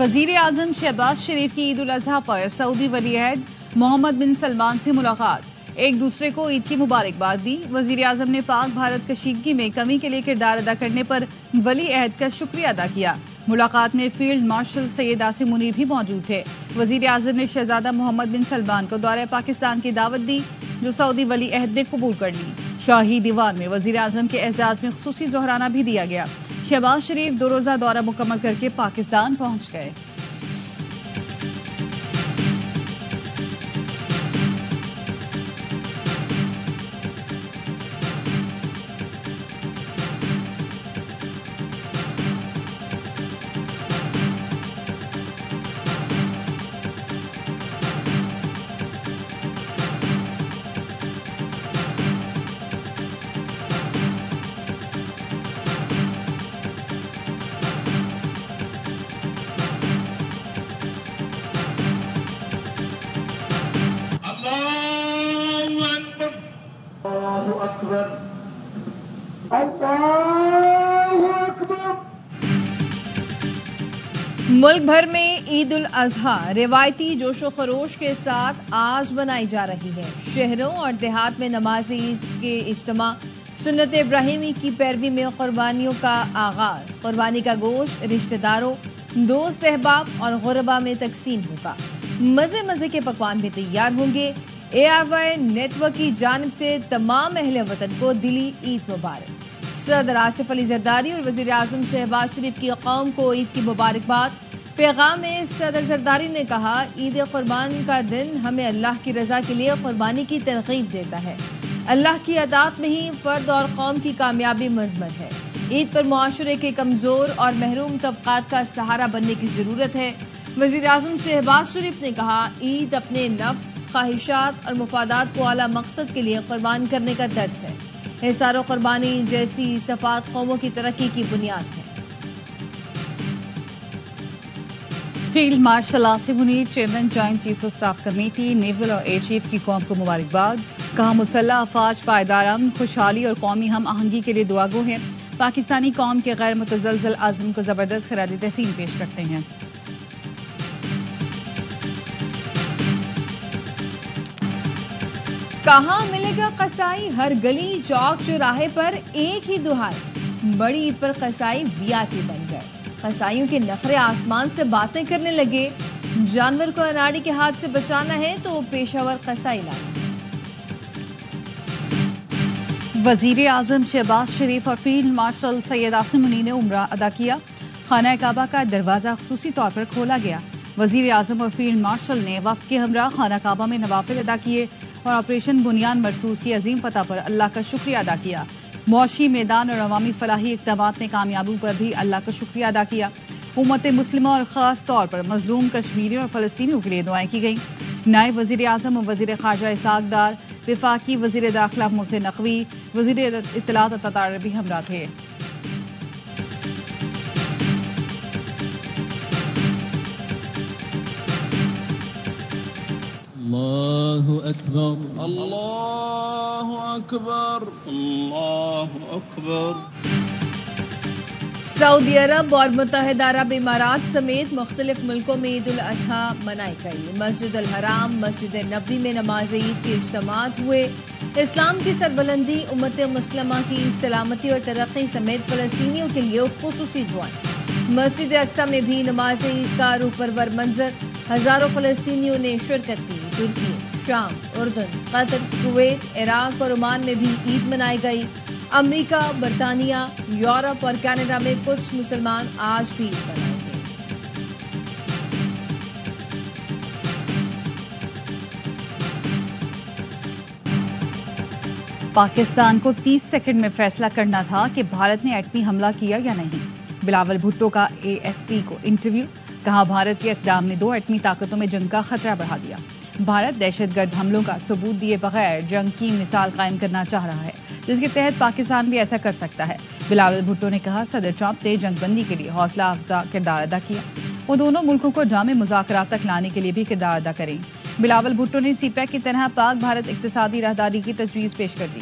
وزیر اعظم شہباز شریف کی عید الاضحیٰ پر سعودی ولی عہد محمد بن سلمان سے ملاقات، ایک دوسرے کو عید کی مبارکباد دی۔ وزیر اعظم نے پاک بھارت کشیدگی میں کمی کے لیے کردار ادا کرنے پر ولی عہد کا شکریہ ادا کیا۔ ملاقات میں فیلڈ مارشل سید عاصم منیر بھی موجود تھے۔ وزیر اعظم نے شہزادہ محمد بن سلمان کو دورہ پاکستان کی دعوت دی، جو سعودی ولی عہد نے قبول کر لی۔ شاہی دیوان میں وزیر اعظم کے اعزاز میں خصوصی ظہرانہ بھی دیا گیا۔ شہباز شریف 2 روزہ دورہ مکمل کر کے پاکستان پہنچ گئے۔ ملک بھر میں عید الاضحیٰ روایتی جوش و خروش کے ساتھ آج منائی جا رہی ہے۔ شہروں اور دیہات میں نماز عید کے اجتماع، سنت ابراہیمی کی پیروی میں قربانیوں کا آغاز۔ قربانی کا گوشت رشتہ داروں، دوست احباب اور غربا میں تقسیم ہوگا۔ مزے مزے کے پکوان بھی تیار ہوں گے۔ ARY نیٹ ورک کی جانب سے تمام اہل وطن کو دلی عید مبارک۔ صدر آصف علی زرداری اور وزیر اعظم شہباز شریف کی قوم کو عید کی مبارکباد۔ پیغام میں صدر زرداری نے کہا، عید قربان کا دن ہمیں اللہ کی رضا کے لیے قربانی کی ترغیب دیتا ہے۔ اللہ کی اطاعت میں ہی فرد اور قوم کی کامیابی مضمر ہے۔ عید پر معاشرے کے کمزور اور محروم طبقات کا سہارا بننے کی ضرورت ہے۔ وزیر اعظم شہباز شریف نے کہا، عید اپنے نفس، خواہشات اور مفادات کو اعلیٰ مقصد کے لیے قربان کرنے کا درس ہے۔ احسار و قربانی جیسی صفات قوموں کی ترقی کی بنیاد ہے۔ Field marshal Asim Munir chairman joint chief of staff committee naval اور ایئر چیف کی قوم کو مبارکباد۔ کہا، مسلح افواج پائیدار امن، خوشحالی اور قومی ہم آہنگی کے لیے دعا گو ہیں۔ پاکستانی قوم کے غیر متزلزل عزم کو زبردست خراج تحسین پیش کرتے ہیں۔ کہاں ملے گا قصائی؟ ہر گلی چوک چوراہے پر ایک ہی دہائی، بڑی عید پر قصائی VIP بن گئے۔ قصائیوں کے نخرے آسمان سے باتیں کرنے لگے، جانور کو اناڑی کے ہاتھ سے بچانا ہے تو پیشہ ور قصائی لانا۔ وزیر اعظم شہباز شریف اور فیلڈ مارشل سید عاصم منیر نے عمرہ ادا کیا۔ خانہ کعبہ کا دروازہ خصوصی طور پر کھولا گیا۔ وزیر اعظم اور فیلڈ مارشل نے وفد کے ہمراہ خانہ کعبہ میں نوافل ادا کیے اور آپریشن بنیان مرصوص کی عظیم فتح پر اللہ کا شکریہ ادا کیا۔ معاشی میدان اور عوامی فلاحی اقدامات میں کامیابیوں پر بھی اللہ کا شکریہ ادا کیا۔ امت مسلمہ اور خاص طور پر مظلوم کشمیریوں اور فلسطینیوں کے لیے دعائیں کی گئیں۔ نائب وزیر اعظم اور وزیر خارجہ اسحاق ڈار، وفاقی وزیر داخلہ محسن نقوی، وزیر اطلاعات عطا بھی ہمراہ تھے۔ اللہ اکبر، اللہ اکبر، اللہ اکبر۔ سعودی عرب اور متحدہ عرب امارات سمیت مختلف ملکوں میں عید الاضحیٰ منائی گئی۔ مسجد الحرام، مسجد نبوی میں نماز عید کے اجتماعات ہوئے۔ اسلام کی سربلندی، امت مسلمہ کی سلامتی اور ترقی سمیت فلسطینیوں کے لیے خصوصی دعائیں۔ مسجد اقصی میں بھی نماز عید کا روح پرور منظر، ہزاروں فلسطینیوں نے شرکت کی۔ ترکی، شام، اردن، قطر، کویت، عراق اور عمان میں بھی عید منائی گئی۔ امریکہ، برطانیہ، یورپ اور کینیڈا میں کچھ مسلمان آج بھی عید منائیں گے۔ پاکستان کو 30 سیکنڈ میں فیصلہ کرنا تھا کہ بھارت نے ایٹمی حملہ کیا یا نہیں۔ بلاول بھٹو کا AFP کو انٹرویو۔ کہا، بھارت کے اقدام نے 2 ایٹمی طاقتوں میں جنگ کا خطرہ بڑھا دیا۔ بھارت دہشت گرد حملوں کا ثبوت دیے بغیر جنگ کی مثال قائم کرنا چاہ رہا ہے، جس کے تحت پاکستان بھی ایسا کر سکتا ہے۔ بلاول بھٹو نے کہا، صدر ٹرمپ نے جنگ بندی کے لیے حوصلہ افزا کردار ادا کیا۔ وہ دونوں ملکوں کو جامع مذاکرات تک لانے کے لیے بھی کردار ادا کریں۔ بلاول بھٹو نے CPEC کی طرح پاک بھارت اقتصادی راہداری کی تجویز پیش کر دی۔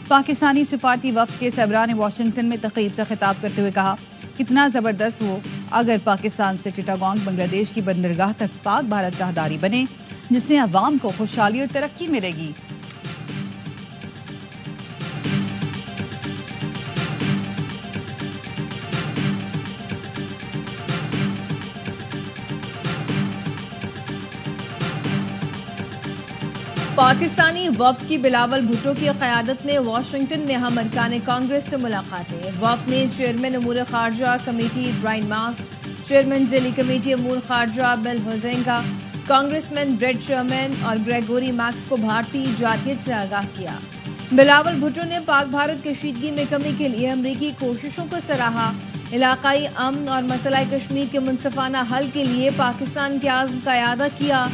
پاکستانی سفارتی وفد کے سربراہ نے واشنگٹن میں تقریب سے خطاب کرتے ہوئے کہا، کتنا زبردست وہ اگر پاکستان سے چٹاگانگ بنگلہ دیش کی بندرگاہ تک پاک بھارت راہداری بنے جس سے عوام کو خوشحالی اور ترقی ملے گی۔ پاکستانی وفد کی بلاول بھٹو کی قیادت میں واشنگٹن میں ہم ارکان کانگریس سے ملاقاتیں۔ وفد نے چیئرمین امور خارجہ کمیٹی برائن ماسٹ، چیئرمین ذیلی کمیٹی امور خارجہ بل ہوزینگا، کانگریس مین بریڈ شرمین اور گریگوری میکس کو بھارتی جاتیت سے آگاہ کیا۔ بلاول بھٹو نے پاک بھارت کشیدگی میں کمی کے لیے امریکی کوششوں کو سراہا۔ علاقائی امن اور مسئلہ کشمیر کے منصفانہ حل کے لیے پاکستان کے عزم کا اعادہ کیا۔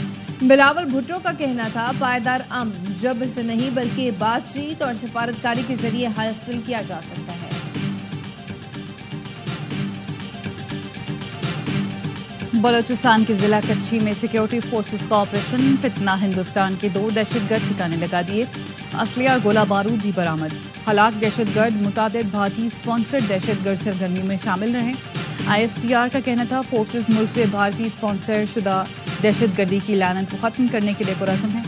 بلاول بھٹو کا کہنا تھا پائیدار امن جبر سے نہیں بلکہ بات چیت اور سفارتکاری کے ذریعے حاصل کیا جا سکتا ہے۔ بلوچستان کے ضلع کچھی میں سیکیورٹی فورسز کا آپریشن فتنہ، ہندوستان کے 2 دہشت گرد ٹھکانے لگا دیے، اسلحہ اور گولہ بارود بھی برآمد۔ ہلاک دہشت گرد متعدد بھارتی اسپانسرڈ دہشت گرد سرگرمیوں میں شامل رہے۔ ISPR کا کہنا تھا فورسز ملک سے بھارتی اسپانسر شدہ دہشت گردی کی لعنت کو ختم کرنے کے لیے پرعزم ہیں۔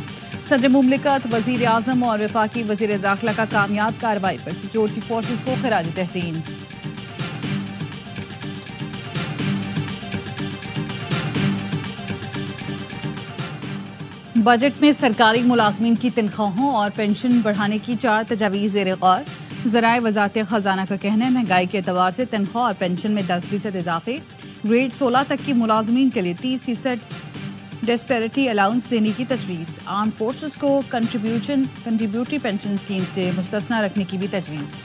صدر مملکت، وزیر اعظم اور وفاقی وزیر داخلہ کا کامیاب کارروائی پر سیکیورٹی فورسز کو خراج تحسین۔ بجٹ میں سرکاری ملازمین کی تنخواہوں اور پینشن بڑھانے کی 4 تجاویز زیر غور۔ ذرائع وزارت خزانہ کا کہنا ہے مہنگائی کے اعتبار سے تنخواہ اور پینشن میں 10% اضافے، گریڈ 16 تک کی ملازمین کے لیے 30% ڈسپیرٹی الاؤنس دینے کی تجویز۔ آرم فورسز کو کنٹریبیوٹری پینشن اسکیم سے مستثنی رکھنے کی بھی تجویز۔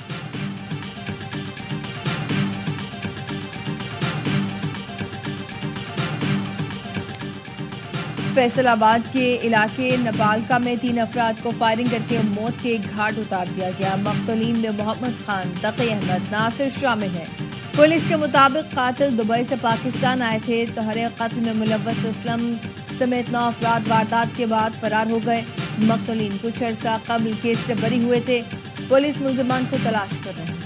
فیصل آباد کے علاقے نپالکا میں 3 افراد کو فائرنگ کر کے موت کے گھاٹ اتار دیا گیا۔ مقتولین میں محمد خان، تقی احمد، ناصر شامل ہیں۔ پولیس کے مطابق قاتل دبئی سے پاکستان آئے تھے۔ تہرے قتل میں ملوث اسلم سمیت 9 افراد واردات کے بعد فرار ہو گئے۔ مقتولین کچھ عرصہ قبل کیس سے بری ہوئے تھے۔ پولیس ملزمان کو تلاش کر رہی ہے۔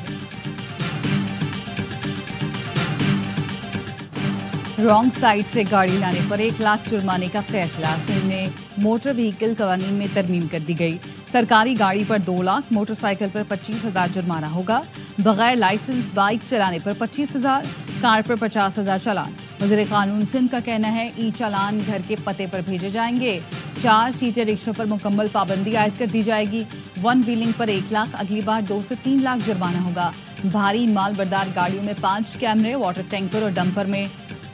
رانگ سائڈ سے گاڑی لانے پر 1 لاکھ جرمانے کا فیصلہ۔ سندھ میں موٹر وہیکل قوانین میں ترمیم کر دی گئی۔ سرکاری گاڑی پر 2 لاکھ، موٹر سائیکل پر 25,000 جرمانہ ہوگا۔ بغیر لائسنس بائک چلانے پر 25,000، کار پر 50,000 چالان۔ وزیر قانون سندھ کا کہنا ہے ای چالان گھر کے پتے پر بھیجے جائیں گے۔ 4 سیٹر رکشوں پر مکمل پابندی عائد کر دی جائے گی۔ 1 ویلنگ پر 1 لاکھ، اگلی بار 2 سے 3 لاکھ جرمانہ ہوگا۔ بھاری مال بردار گاڑیوں میں 5 کیمرے، واٹر ٹینکر اور ڈمپر میں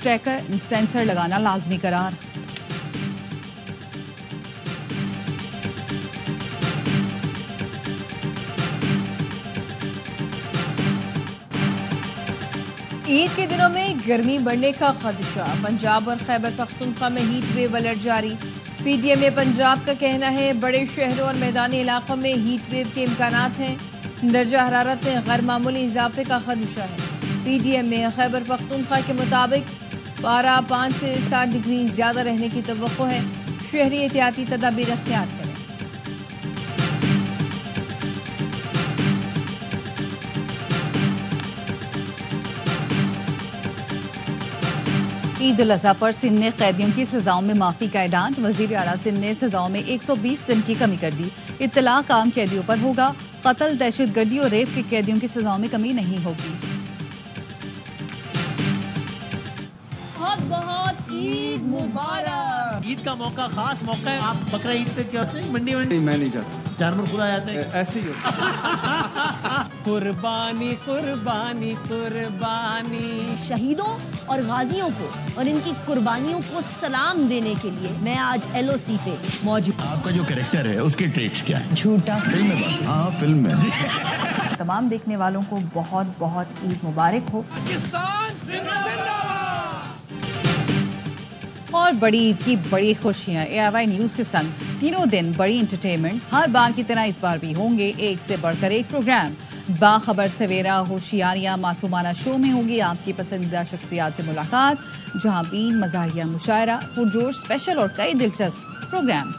ٹریکر سینسر لگانا لازمی قرار۔ عید کے دنوں میں گرمی بڑھنے کا خدشہ، پنجاب اور خیبر پختونخوا میں ہیٹ ویو الرٹ جاری۔ PTM پنجاب کا کہنا ہے بڑے شہروں اور میدانی علاقوں میں ہیٹ ویو کے امکانات ہیں۔ درجہ حرارت میں غیر معمولی اضافے کا خدشہ ہے۔ PTM میں خیبر پختونخوا کے مطابق پارہ 5 سے 7 ڈگری زیادہ رہنے کی توقع ہے۔ شہری احتیاطی تدابیر اختیار کریں۔ عید الاضحیٰ پر سندھ نے قیدیوں کی سزاؤں میں معافی کا اعلان۔ وزیر اعلیٰ سندھ نے سزاؤں میں 120 دن کی کمی کر دی۔ اطلاق عام قیدیوں پر ہوگا۔ قتل، دہشت گردی اور ریپ کے قیدیوں کی سزاؤں میں کمی نہیں ہوگی۔ بہت عید مبارک۔ عید کا موقع خاص موقع ہے۔ آپ بقرہ عید پہ کیا ہوتے ہیں؟ منڈی میں نہیں جاتا، جانور خدا جاتے ہیں ایسے ہی ہوتا۔ قربانی قربانی قربانی۔ شہیدوں اور غازیوں کو اور ان کی قربانیوں کو سلام دینے کے لیے میں آج LOC پہ موجود۔ آپ کا جو کریکٹر ہے اس کے ٹیکس کیا ہے؟ جھوٹا۔ فلم میں بات؟ ہاں فلم میں۔ تمام دیکھنے والوں کو بہت بہت عید مبارک ہو۔ اور بڑی عید کی بڑی خوشیاں AIY نیوز کے سنگ تینوں دن بڑی انٹرٹینمنٹ۔ ہر بار کی طرح اس بار بھی ہوں گے ایک سے بڑھ کر ایک پروگرام۔ باخبر سویرا، ہوشیاریاں، معصومانہ شو میں ہوگی آپ کی پسندیدہ شخصیات سے ملاقات، جہاں بین، مزاحیہ مشاعرہ، پرجوش اسپیشل اور کئی دلچسپ پروگرام۔